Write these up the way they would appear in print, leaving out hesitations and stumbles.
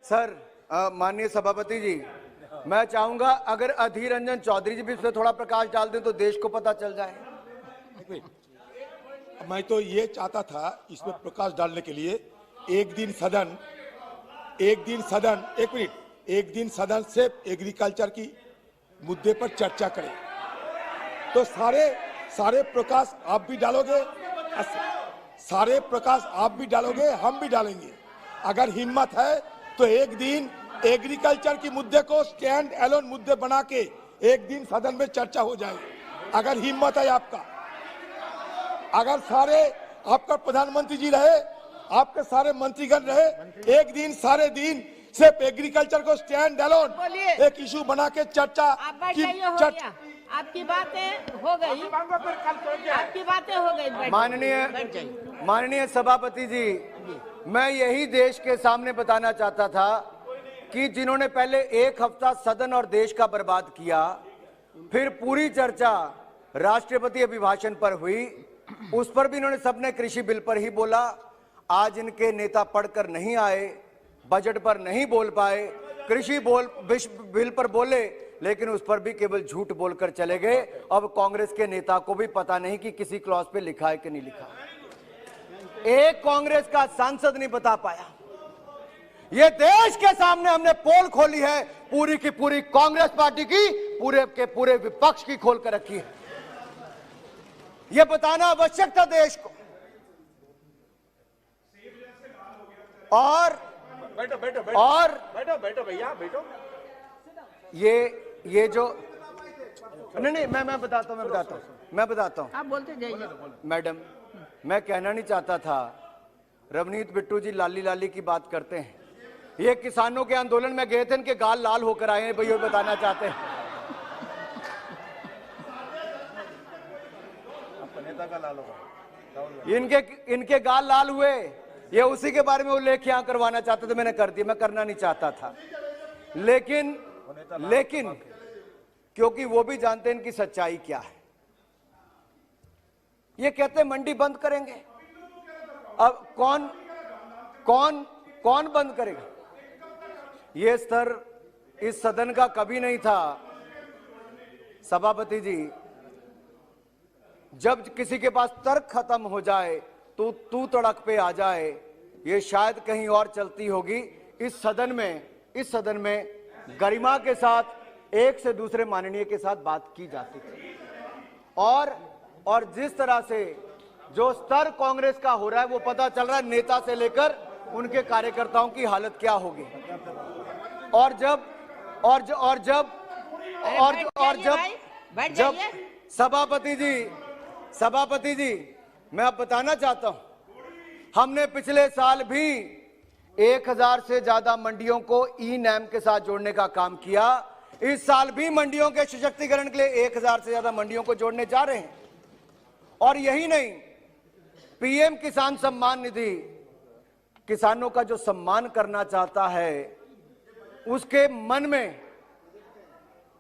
Sir, माननीय सभापति जी, मैं चाहूंगा अगर अधीर रंजन चौधरी जी भी इस पर थोड़ा प्रकाश डाल दें तो देश को पता चल जाए। मैं तो ये चाहता था इसमें प्रकाश डालने के लिए एक दिन सदन से एग्रीकल्चर की मुद्दे पर चर्चा करें। तो सारे प्रकाश आप भी डालोगे, हम भी डालेंगे। अगर हिम्मत है तो एक दिन एग्रीकल्चर की मुद्दे को स्टैंड एलोन मुद्दे बना के एक दिन सदन में चर्चा हो जाए। अगर हिम्मत है आपका, अगर सारे आपका प्रधानमंत्री जी रहे, आपके सारे मंत्रीगण रहे, एक दिन सारे दिन सिर्फ एग्रीकल्चर को स्टैंड एलोन एक इशू बना के चर्चा आपकी बातें हो गई। माननीय सभापति जी, मैं यही देश के सामने बताना चाहता था कि जिन्होंने पहले एक हफ्ता सदन और देश का बर्बाद किया, फिर पूरी चर्चा राष्ट्रपति अभिभाषण पर हुई, उस पर भी इन्होंने सबने कृषि बिल पर ही बोला। आज इनके नेता पढ़कर नहीं आए, बजट पर नहीं बोल पाए, कृषि बिल पर बोले लेकिन उस पर भी केवल झूठ बोलकर चले गए। अब कांग्रेस के नेता को भी पता नहीं कि किसी क्लॉज पे लिखा है कि नहीं लिखा। एक कांग्रेस का सांसद नहीं बता पाया। ये देश के सामने हमने पोल खोली है, पूरी की पूरी कांग्रेस पार्टी की, पूरे के पूरे विपक्ष की खोल कर रखी है। यह बताना आवश्यक था देश को। और बैठो भैया, बैठो। ये जो नहीं, मैं बताता हूं। आप बोलते जाइए। मैडम, मैं कहना नहीं चाहता था, रवनीत बिट्टू जी लाली लाली की बात करते हैं। ये किसानों के आंदोलन में गए थे, इनके गाल लाल होकर आए हैं, भाई ये बताना चाहते हैं। नेता का लाल होगा, इनके गाल लाल हुए, ये उसी के बारे में उल्लेख यहां करवाना चाहते थे, मैंने कर दिया। मैं करना नहीं चाहता था, लेकिन क्योंकि वो भी जानते हैं इनकी सच्चाई क्या है। ये कहते हैं मंडी बंद करेंगे। अब कौन बंद करेगा? ये स्तर इस सदन का कभी नहीं था सभापति जी। जब किसी के पास तर्क खत्म हो जाए तो तू तड़क पे आ जाए, ये शायद कहीं और चलती होगी। इस सदन में गरिमा के साथ एक से दूसरे माननीय के साथ बात की जाती थी। और जिस तरह से जो स्तर कांग्रेस का हो रहा है वो पता चल रहा है, नेता से लेकर उनके कार्यकर्ताओं की हालत क्या होगी। और जब सभापति जी मैं अब बताना चाहता हूं, हमने पिछले साल भी 1000 से ज्यादा मंडियों को ई नैम के साथ जोड़ने का काम किया। इस साल भी मंडियों के सशक्तिकरण के लिए 1000 से ज्यादा मंडियों को जोड़ने जा रहे हैं। और यही नहीं, पीएम किसान सम्मान निधि किसानों का जो सम्मान करना चाहता है, उसके मन में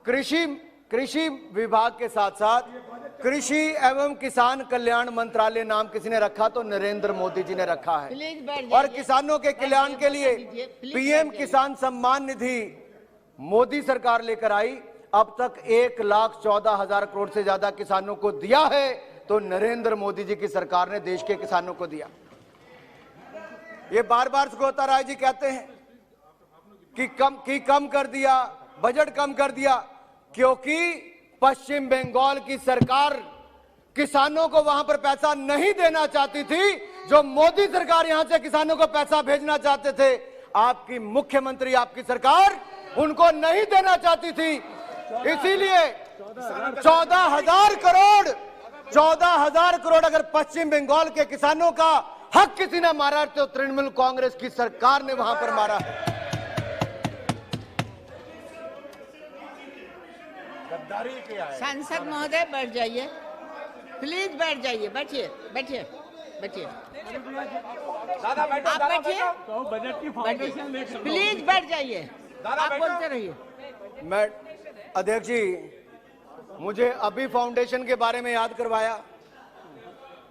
कृषि विभाग के साथ साथ कृषि एवं किसान कल्याण मंत्रालय नाम किसी ने रखा तो नरेंद्र मोदी जी ने रखा है। और किसानों के कल्याण के लिए पीएम किसान सम्मान निधि मोदी सरकार लेकर आई। अब तक 1,14,000 करोड़ से ज्यादा किसानों को दिया है तो नरेंद्र मोदी जी की सरकार ने देश के किसानों को दिया। ये बार बार सुगोता राय जी कहते हैं कि कम कर दिया, बजट कम कर दिया, क्योंकि पश्चिम बंगाल की सरकार किसानों को वहां पर पैसा नहीं देना चाहती थी, जो मोदी सरकार यहां से किसानों को पैसा भेजना चाहते थे। आपकी मुख्यमंत्री, आपकी सरकार उनको नहीं देना चाहती थी, इसीलिए 14,000 करोड़ अगर पश्चिम बंगाल के किसानों का हक किसी ने मारा तो तृणमूल कांग्रेस की सरकार ने वहां पर मारा है। सांसद महोदय बैठ जाइए, प्लीज बैठ जाइए, बैठिए। दादा बैठो, आप बैठिए, प्लीज बैठ जाइए, आप बोलते रहिए। मैं अध्यक्ष जी, मुझे अभी फाउंडेशन के बारे में याद करवाया।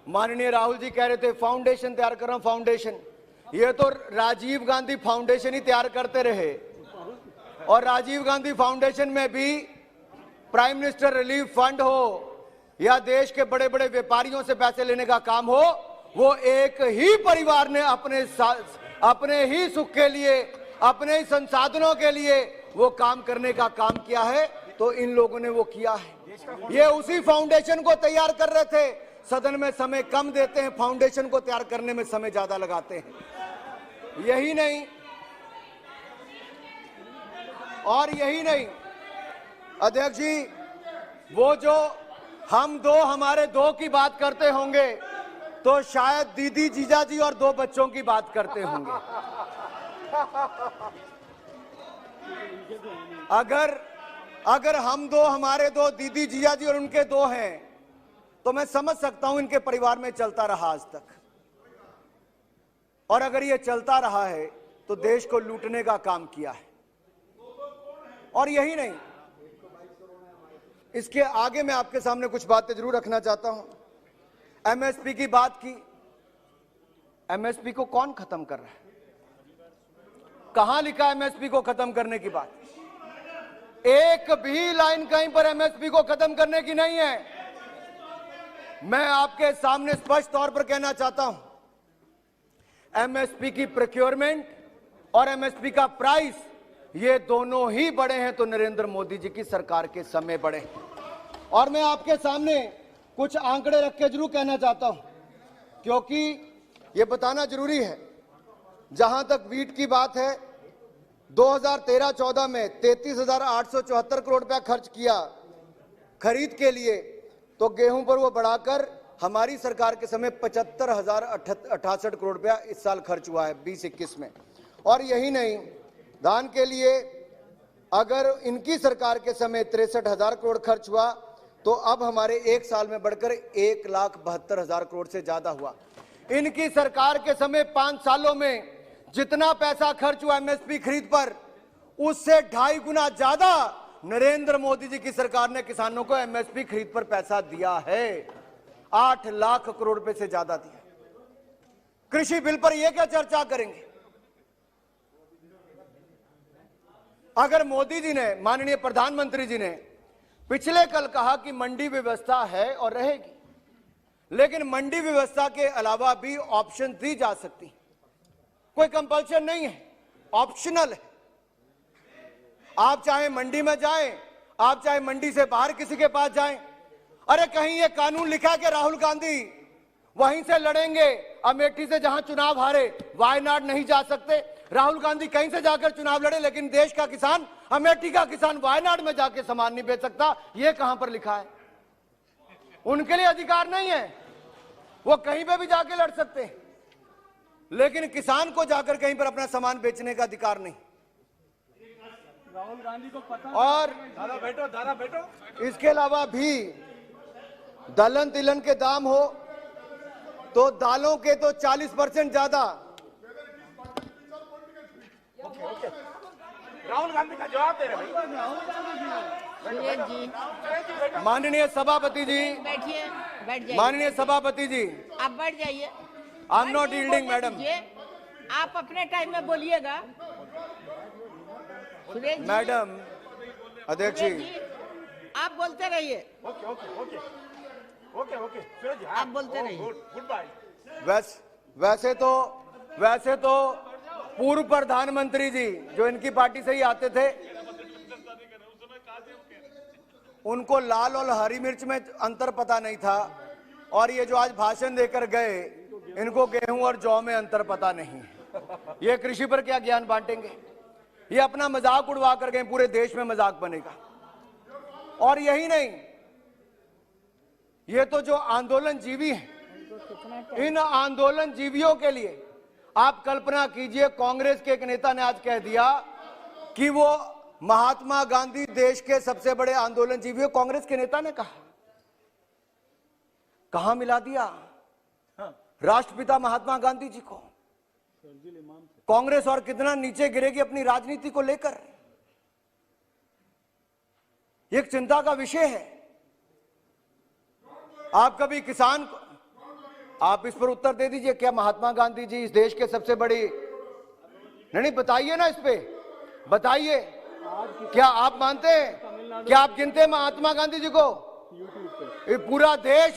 माननीय राहुल जी कह रहे थे फाउंडेशन तैयार कर रहा हूं, फाउंडेशन। ये तो राजीव गांधी फाउंडेशन ही तैयार करते रहे, और राजीव गांधी फाउंडेशन में भी प्राइम मिनिस्टर रिलीफ फंड हो या देश के बड़े बड़े व्यापारियों से पैसे लेने का काम हो, वो एक ही परिवार ने अपने ही सुख के लिए, अपने ही संसाधनों के लिए वो काम करने का काम किया है। तो इन लोगों ने वो किया है। ये उसी फाउंडेशन को तैयार कर रहे थे। सदन में समय कम देते हैं, फाउंडेशन को तैयार करने में समय ज्यादा लगाते हैं। यही नहीं, और यही नहीं अध्यक्ष जी, वो जो हम दो हमारे दो की बात करते होंगे तो शायद दीदी जीजा जी और 2 बच्चों की बात करते होंगे। अगर हम दो हमारे 2 दीदी जीजा जी और उनके 2 हैं तो मैं समझ सकता हूं इनके परिवार में चलता रहा आज तक, और अगर ये चलता रहा है तो देश को लूटने का काम किया है। और यही नहीं, इसके आगे मैं आपके सामने कुछ बातें जरूर रखना चाहता हूं। एमएसपी की बात की, एमएसपी को कौन खत्म कर रहा है? कहां लिखा एमएसपी को खत्म करने की बात? एक भी लाइन कहीं पर एमएसपी को खत्म करने की नहीं है। मैं आपके सामने स्पष्ट तौर पर कहना चाहता हूं, एमएसपी की प्रोक्योरमेंट और एमएसपी का प्राइस, ये दोनों ही बढ़े हैं तो नरेंद्र मोदी जी की सरकार के समय बढ़े हैं। और मैं आपके सामने कुछ आंकड़े रख के जरूर कहना चाहता हूं, क्योंकि ये बताना जरूरी है। जहां तक वीट की बात है, 2013-14 में 33,874 करोड़ रुपया खर्च किया खरीद के लिए, तो गेहूं पर वो बढ़ाकर हमारी सरकार के समय 75,068 करोड़ रुपया इस साल खर्च हुआ है 2021 में। और यही नहीं, धान के लिए अगर इनकी सरकार के समय 63,000 करोड़ खर्च हुआ, तो अब हमारे एक साल में बढ़कर 1,72,000 करोड़ से ज्यादा हुआ। इनकी सरकार के समय 5 सालों में जितना पैसा खर्च हुआ एमएसपी खरीद पर, उससे 2.5 गुना ज्यादा नरेंद्र मोदी जी की सरकार ने किसानों को एमएसपी खरीद पर पैसा दिया है। 8 लाख करोड़ रुपए से ज्यादा दिया। कृषि बिल पर यह क्या चर्चा करेंगे? अगर मोदी जी ने, माननीय प्रधानमंत्री जी ने पिछले कल कहा कि मंडी व्यवस्था है और रहेगी, लेकिन मंडी व्यवस्था के अलावा भी ऑप्शन दी जा सकती, कोई कंपल्शन नहीं है, ऑप्शनल है। आप चाहे मंडी में जाएं, आप चाहे मंडी से बाहर किसी के पास जाएं। अरे कहीं ये कानून लिखा है कि राहुल गांधी वहीं से लड़ेंगे, अमेठी से जहां चुनाव हारे वायनाड नहीं जा सकते? राहुल गांधी कहीं से जाकर चुनाव लड़े, लेकिन देश का किसान, अमेठी का किसान वायनाड में जाके सामान नहीं बेच सकता। ये कहां पर लिखा है? उनके लिए अधिकार नहीं है, वो कहीं पे भी जाके लड़ सकते हैं, लेकिन किसान को जाकर कहीं पर अपना सामान बेचने का अधिकार नहीं। राहुल गांधी को पता। और दादा बैठो। इसके अलावा भी दलहन तिलहन के दाम हो तो दालों के तो 40% ज्यादा। राहुल गांधी का जवाब दे रहे सुरेश जी, माननीय सभापति जी, बैठिए, बैठ जाइए। माननीय सभापति जी, आप बैठ जाइए। I am not yielding madam. आप अपने टाइम में बोलिएगा। सुरेश जी, मैडम, अध्यक्ष सुरेश जी, जी, आप बोलते रहिए। Okay okay okay okay okay Suraj ji, आप बोलते रहिए। Good bye. वैसे तो पूर्व प्रधानमंत्री जी जो इनकी पार्टी से ही आते थे, उनको लाल और हरी मिर्च में अंतर पता नहीं था, और ये जो आज भाषण देकर गए, इनको गेहूं और जौ में अंतर पता नहीं है। ये कृषि पर क्या ज्ञान बांटेंगे? ये अपना मजाक उड़वा कर गए, पूरे देश में मजाक बनेगा। और यही नहीं, ये तो जो आंदोलन जीवी हैं, इन आंदोलन जीवियों के लिए आप कल्पना कीजिए, कांग्रेस के एक नेता ने आज कह दिया कि वो महात्मा गांधी देश के सबसे बड़े आंदोलन जीवी हो। कांग्रेस के नेता ने कहा, कहां मिला दिया राष्ट्रपिता महात्मा गांधी जी को। कांग्रेस और कितना नीचे गिरेगी अपनी राजनीति को लेकर, एक चिंता का विषय है। आप कभी किसान को, आप इस पर उत्तर दे दीजिए, क्या महात्मा गांधी जी इस देश के सबसे बड़ी, नहीं बताइए ना, इस पे बताइए, क्या आप मानते हैं, क्या आप गिनते हैं महात्मा गांधी जी को? यूट्यूब पे ये पूरा देश